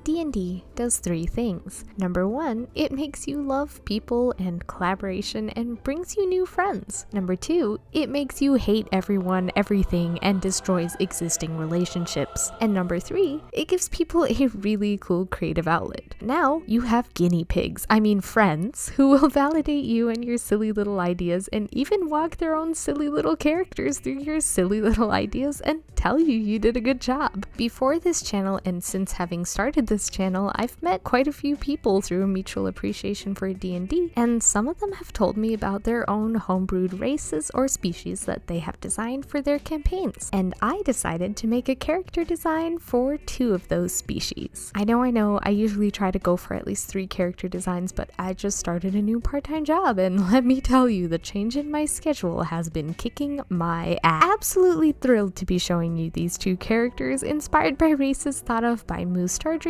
D&D does 3 things. Number 1, it makes you love people and collaboration and brings you new friends. Number 2, it makes you hate everyone, everything, and destroys existing relationships. And number 3, it gives people a really cool creative outlet. Now, you have guinea pigs, friends, who will validate you and your silly little ideas and even walk their own silly little characters through your silly little ideas and tell you did a good job. Before this channel, and since having started this channel, I've met quite a few people through a mutual appreciation for D&D, and some of them have told me about their own homebrewed races or species that they have designed for their campaigns, and I decided to make a character design for 2 of those species. I know, I usually try to go for at least 3 character designs, but I just started a new part-time job, and let me tell you, the change in my schedule has been kicking my ass. Absolutely thrilled to be showing you these 2 characters inspired by races thought of by Mozart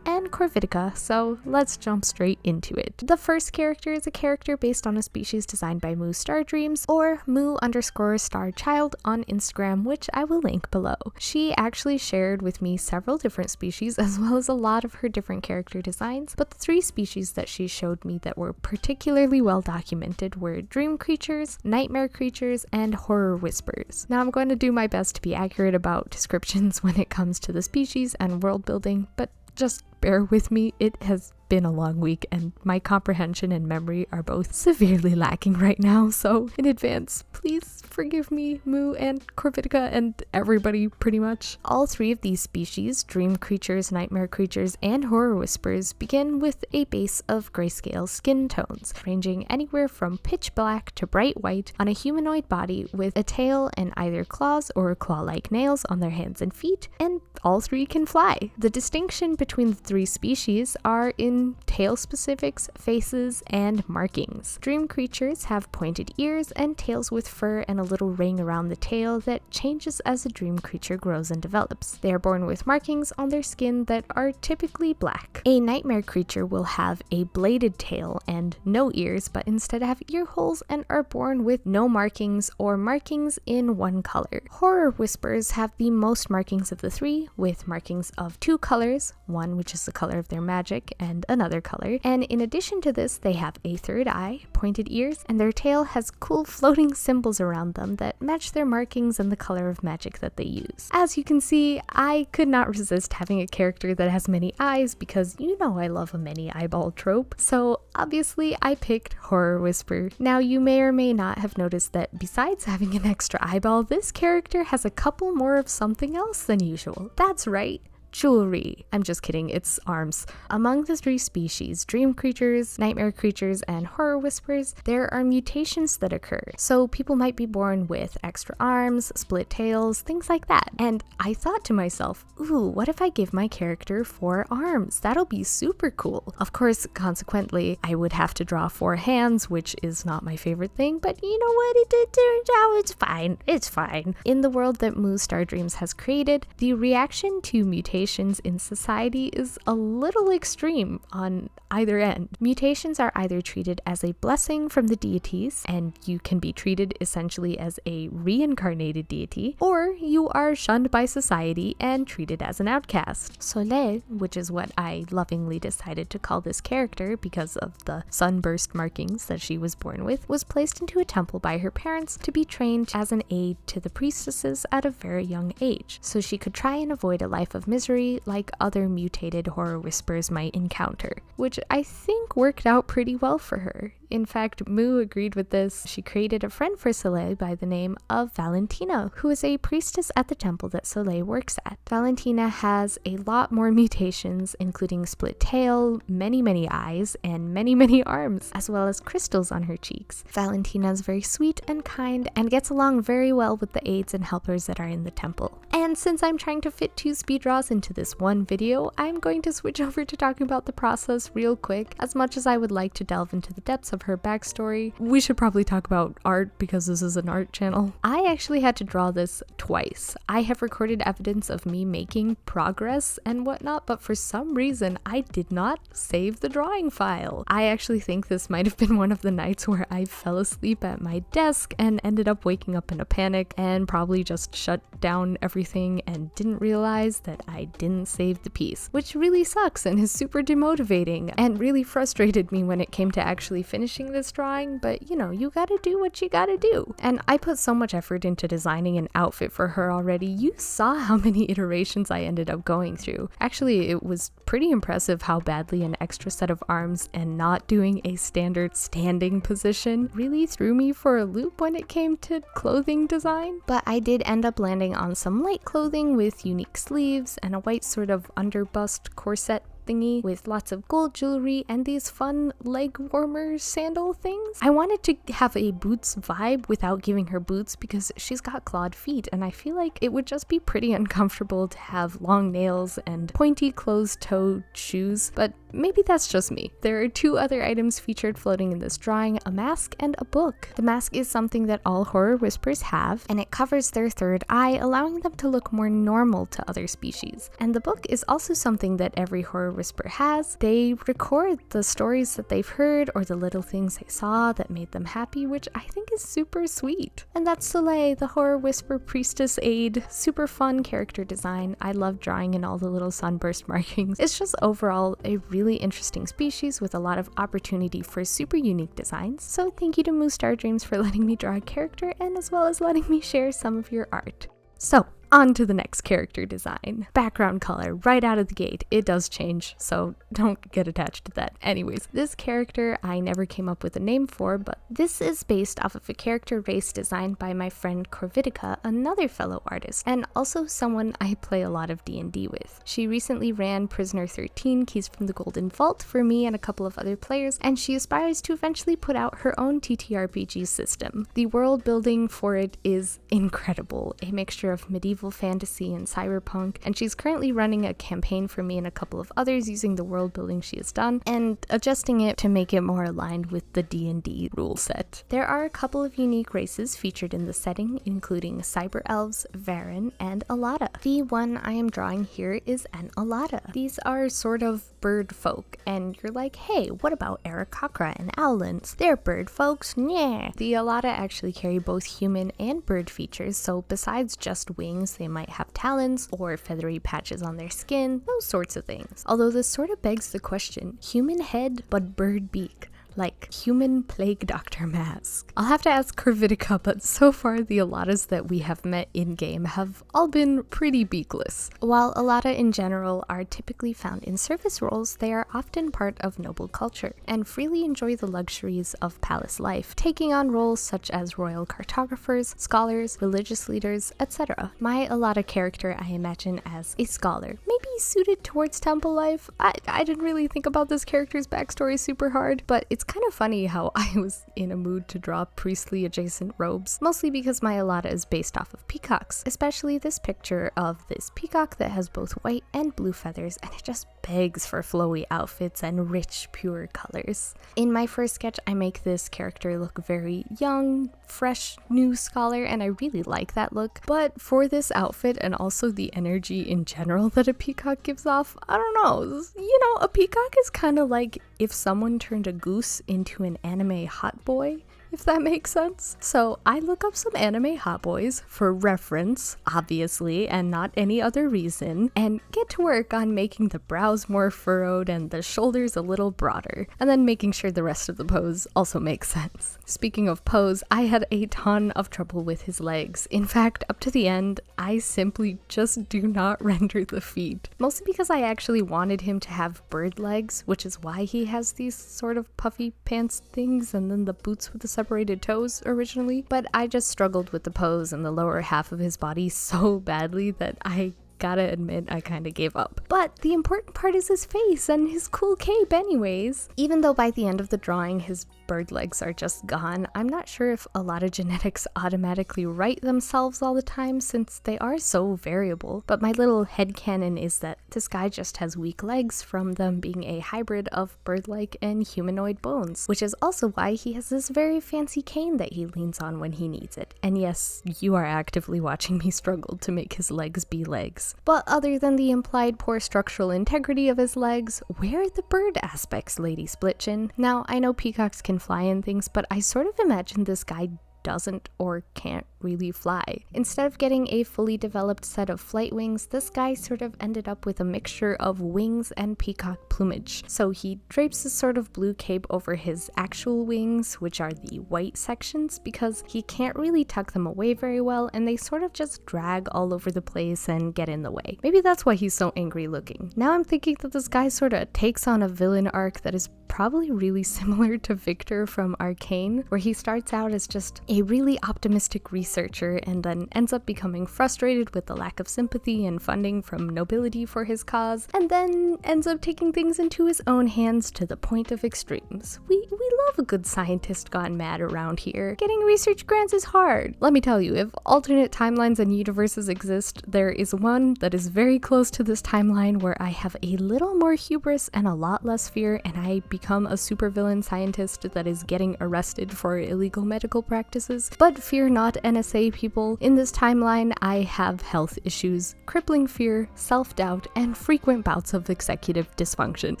and Krita, so let's jump straight into it. The first character is a character based on a species designed by Moo_Star_Dreams, or Moo_Star_Child on Instagram, which I will link below. She actually shared with me several different species as well as a lot of her different character designs, but the 3 species that she showed me that were particularly well documented were dream creatures, nightmare creatures, and horror whispers. Now I'm going to do my best to be accurate about descriptions when it comes to the species and world building, but just bear with me, it has been a long week and my comprehension and memory are both severely lacking right now, so in advance, please forgive me, Moo and Krita and everybody pretty much. All 3 of these species, dream creatures, nightmare creatures, and horror whispers, begin with a base of grayscale skin tones, ranging anywhere from pitch black to bright white on a humanoid body with a tail and either claws or claw-like nails on their hands and feet, and all 3 can fly. The distinction between the 3 species are in tail specifics, faces, and markings. Dream creatures have pointed ears and tails with fur and a little ring around the tail that changes as a dream creature grows and develops. They are born with markings on their skin that are typically black. A nightmare creature will have a bladed tail and no ears, but instead have ear holes and are born with no markings or markings in one color. Horror whispers have the most markings of the 3, with markings of 2 colors, one which is the color of their magic and another color, and in addition to this they have a 3rd eye, pointed ears, and their tail has cool floating symbols around them that match their markings and the color of magic that they use. As you can see, I could not resist having a character that has many eyes because I love a many eyeball trope, so obviously I picked Horror Whisper. Now you may or may not have noticed that besides having an extra eyeball, this character has a couple more of something else than usual. That's right, jewelry. I'm just kidding, it's arms. Among the 3 species, dream creatures, nightmare creatures, and horror whispers, there are mutations that occur. So people might be born with extra arms, split tails, things like that. And I thought to myself, ooh, what if I give my character 4 arms? That'll be super cool. Of course, consequently, I would have to draw 4 hands, which is not my favorite thing, but you know what? It turns out it's fine. It's fine. In the world that Moo_Star_Dreams has created, the reaction to mutations in society is a little extreme on either end. Mutations are either treated as a blessing from the deities, and you can be treated essentially as a reincarnated deity, or you are shunned by society and treated as an outcast. Soleil, which is what I lovingly decided to call this character because of the sunburst markings that she was born with, was placed into a temple by her parents to be trained as an aide to the priestesses at a very young age, so she could try and avoid a life of misery like other mutated horror whispers might encounter, which I think worked out pretty well for her. In fact, Moo agreed with this. She created a friend for Soleil by the name of Valentina, who is a priestess at the temple that Soleil works at. Valentina has a lot more mutations, including split tail, many eyes, and many arms, as well as crystals on her cheeks. Valentina is very sweet and kind and gets along very well with the aides and helpers that are in the temple. And since I'm trying to fit 2 speed draws into this one video, I'm going to switch over to talking about the process real quick. As much as I would like to delve into the depths of of her backstory. We should probably talk about art because this is an art channel. I actually had to draw this twice. I have recorded evidence of me making progress and whatnot, but for some reason I did not save the drawing file. I actually think this might have been one of the nights where I fell asleep at my desk and ended up waking up in a panic and probably just shut down everything and didn't realize that I didn't save the piece, which really sucks and is super demotivating and really frustrated me when it came to actually finishing this drawing. But you know, you gotta do what you gotta do. And I put so much effort into designing an outfit for her already. You saw how many iterations I ended up going through. Actually, it was pretty impressive how badly an extra set of arms and not doing a standard standing position really threw me for a loop when it came to clothing design. But I did end up landing on some light clothing with unique sleeves and a white sort of underbust corset thingy with lots of gold jewelry and these fun leg warmer sandal things. I wanted to have a boots vibe without giving her boots because she's got clawed feet, and I feel like it would just be pretty uncomfortable to have long nails and pointy closed-toed shoes, but maybe that's just me. There are two other items featured floating in this drawing, a mask and a book. The mask is something that all horror whispers have, and it covers their third eye, allowing them to look more normal to other species. And the book is also something that every horror whisper has. They record the stories that they've heard or the little things they saw that made them happy, which I think is super sweet. And that's Soleil, the horror whisper priestess aide. Super fun character design. I love drawing in all the little sunburst markings. It's just overall a really interesting species with a lot of opportunity for super unique designs. So thank you to Moose Star Dreams for letting me draw a character and as well as letting me share some of your art. So, on to the next character design. Background color, right out of the gate. It does change, so don't get attached to that. Anyways, this character I never came up with a name for, but this is based off of a character race designed by my friend Krita, another fellow artist, and also someone I play a lot of D&D with. She recently ran Prisoner 13, Keys from the Golden Vault for me and a couple of other players, and she aspires to eventually put out her own TTRPG system. The world building for it is incredible, a mixture of medieval fantasy and cyberpunk, and she's currently running a campaign for me and a couple of others using the world building she has done and adjusting it to make it more aligned with the D&D rule set. There are a couple of unique races featured in the setting, including cyber elves, Varen, and Alada. The one I am drawing here is an Alada. These are sort of bird folk, and you're like, hey, what about Aarakocra and owlins? They're bird folks? Nah. The Alada actually carry both human and bird features, so besides just wings, they might have talons or feathery patches on their skin, those sorts of things. Although this sort of begs the question, human head but bird beak. Like human plague doctor mask. I'll have to ask Krita, but so far the Aladas that we have met in-game have all been pretty beakless. While Alada in general are typically found in service roles, they are often part of noble culture and freely enjoy the luxuries of palace life, taking on roles such as royal cartographers, scholars, religious leaders, etc. My Alada character I imagine as a scholar, maybe suited towards temple life. I didn't really think about this character's backstory super hard, but it's kind of funny how I was in a mood to draw priestly adjacent robes, mostly because my Alada is based off of peacocks, especially this picture of this peacock that has both white and blue feathers, and it just begs for flowy outfits and rich, pure colors. In my first sketch, I make this character look very young, fresh, new scholar, and I really like that look, but for this outfit and also the energy in general that a peacock gives off, I don't know, you know, a peacock is kind of like if someone turned a goose into an anime hot boy, if that makes sense. So I look up some anime hot boys for reference, obviously, and not any other reason, and get to work on making the brows more furrowed and the shoulders a little broader, and then making sure the rest of the pose also makes sense. Speaking of pose, I had a ton of trouble with his legs. In fact, up to the end, I simply just do not render the feet. Mostly because I actually wanted him to have bird legs, which is why he has these sort of puffy pants things and then the boots with the separated toes originally, but I just struggled with the pose and the lower half of his body so badly that I gotta admit, I kinda gave up. But the important part is his face and his cool cape anyways. Even though by the end of the drawing his bird legs are just gone, I'm not sure if a lot of genetics automatically right themselves all the time since they are so variable. But my little headcanon is that this guy just has weak legs from them being a hybrid of bird-like and humanoid bones, which is also why he has this very fancy cane that he leans on when he needs it. And yes, you are actively watching me struggle to make his legs be legs. But other than the implied poor structural integrity of his legs, where are the bird aspects, Lady Splitchin? Now, I know peacocks can fly and things, but I sort of imagine this guy doesn't or can't really fly. Instead of getting a fully developed set of flight wings, this guy sort of ended up with a mixture of wings and peacock plumage. So he drapes this sort of blue cape over his actual wings, which are the white sections, because he can't really tuck them away very well and they sort of just drag all over the place and get in the way. Maybe that's why he's so angry looking. Now I'm thinking that this guy sort of takes on a villain arc that is probably really similar to Victor from Arcane, where he starts out as just a really optimistic researcher and then ends up becoming frustrated with the lack of sympathy and funding from nobility for his cause, and then ends up taking things into his own hands to the point of extremes. We love a good scientist gone mad around here. Getting research grants is hard. Let me tell you, if alternate timelines and universes exist, there is one that is very close to this timeline where I have a little more hubris and a lot less fear, and I become a supervillain scientist that is getting arrested for illegal medical practices. But fear not, NSA people. In this timeline, I have health issues, crippling fear, self-doubt, and frequent bouts of executive dysfunction.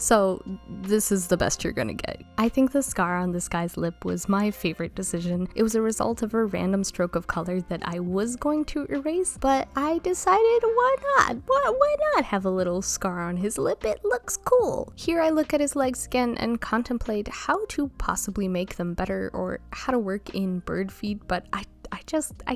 So this is the best you're gonna get. I think the scar on this guy's lip was my favorite decision. It was a result of a random stroke of color that I was going to erase, but I decided why not? Why not have a little scar on his lip? It looks cool. Here I look at his legs again and contemplate how to possibly make them better or how to work in bird feed, but I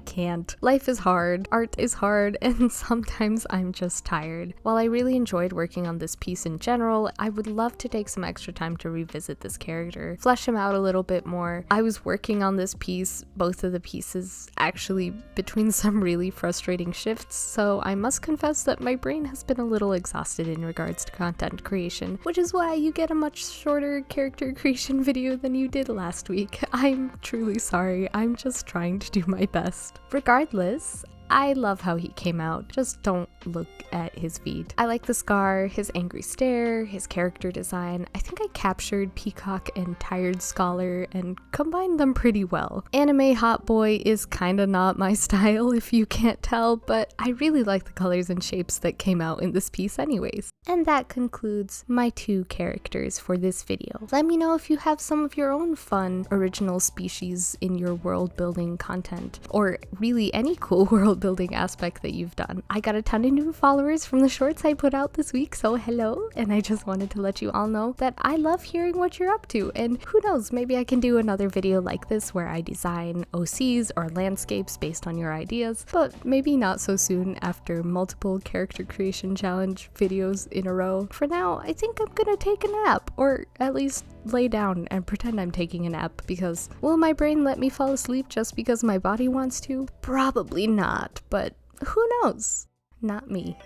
can't. Life is hard, art is hard, and sometimes I'm just tired. While I really enjoyed working on this piece in general, I would love to take some extra time to revisit this character, flesh him out a little bit more. I was working on this piece, both of the pieces, actually between some really frustrating shifts, so I must confess that my brain has been a little exhausted in regards to content creation, which is why you get a much shorter character creation video than you did last week. I'm truly sorry, I'm just trying to do my best. Regardless, I love how he came out. Just don't look at his feet. I like the scar, his angry stare, his character design. I think I captured Peacock and Tired Scholar and combined them pretty well. Anime hot boy is kinda not my style if you can't tell, but I really like the colors and shapes that came out in this piece anyways. And that concludes my 2 characters for this video. Let me know if you have some of your own fun original species in your world building content, or really any cool world building aspect that you've done. I got a ton of new followers from the shorts I put out this week, so hello, and I just wanted to let you all know that I love hearing what you're up to, and who knows, maybe I can do another video like this where I design OCs or landscapes based on your ideas, but maybe not so soon after multiple character creation challenge videos in a row. For now, I think I'm gonna take a nap, or at least lay down and pretend I'm taking a nap, because will my brain let me fall asleep just because my body wants to? Probably not, but who knows? Not me.